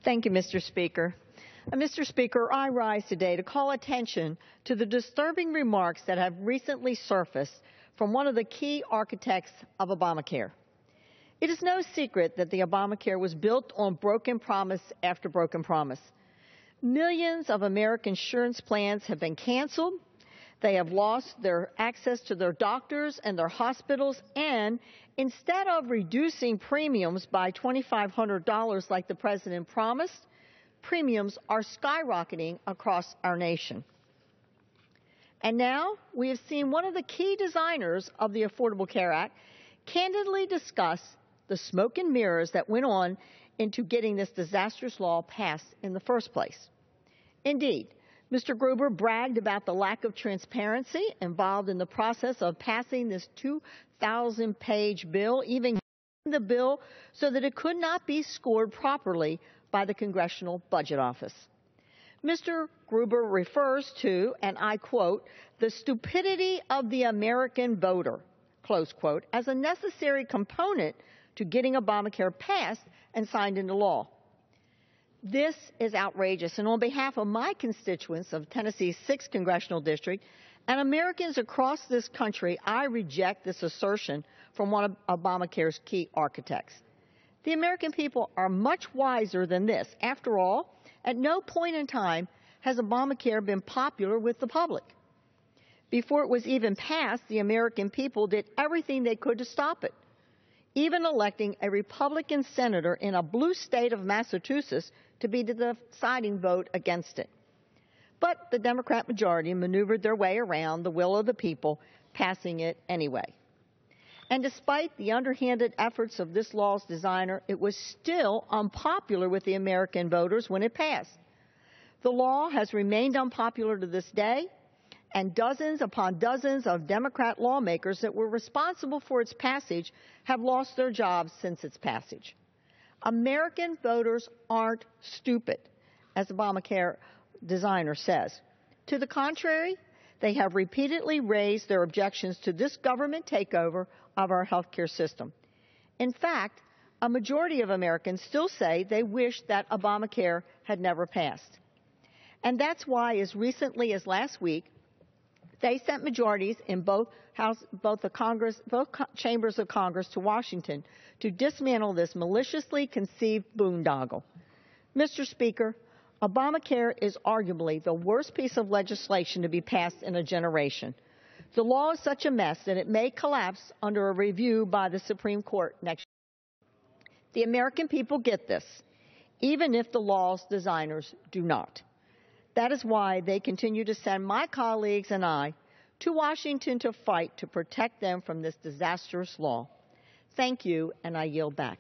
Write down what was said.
Thank you, Mr. Speaker. Mr. Speaker, I rise today to call attention to the disturbing remarks that have recently surfaced from one of the key architects of Obamacare. It is no secret that the Obamacare was built on broken promise after broken promise. Millions of American insurance plans have been canceled. They have lost their access to their doctors and their hospitals, and instead of reducing premiums by $2,500 like the president promised, premiums are skyrocketing across our nation. And now we have seen one of the key designers of the Affordable Care Act candidly discuss the smoke and mirrors that went on into getting this disastrous law passed in the first place. Indeed, Mr. Gruber bragged about the lack of transparency involved in the process of passing this 2,000-page bill, even the bill so that it could not be scored properly by the Congressional Budget Office. Mr. Gruber refers to, and I quote, the stupidity of the American voter, close quote, as a necessary component to getting Obamacare passed and signed into law. This is outrageous, and on behalf of my constituents of Tennessee's 6th Congressional District and Americans across this country, I reject this assertion from one of Obamacare's key architects. The American people are much wiser than this. After all, at no point in time has Obamacare been popular with the public. Before it was even passed, the American people did everything they could to stop it, even electing a Republican senator in a blue state of Massachusetts to be the deciding vote against it. But the Democrat majority maneuvered their way around the will of the people, passing it anyway. And despite the underhanded efforts of this law's designer, it was still unpopular with the American voters when it passed. The law has remained unpopular to this day, and dozens upon dozens of Democrat lawmakers that were responsible for its passage have lost their jobs since its passage. American voters aren't stupid, as Obamacare designer says. To the contrary, they have repeatedly raised their objections to this government takeover of our health care system. In fact, a majority of Americans still say they wish that Obamacare had never passed. And that's why, as recently as last week, they sent majorities in both chambers of Congress to Washington to dismantle this maliciously conceived boondoggle. Mr. Speaker, Obamacare is arguably the worst piece of legislation to be passed in a generation. The law is such a mess that it may collapse under a review by the Supreme Court next year. The American people get this, even if the law's designers do not. That is why they continue to send my colleagues and I to Washington to fight to protect them from this disastrous law. Thank you, and I yield back.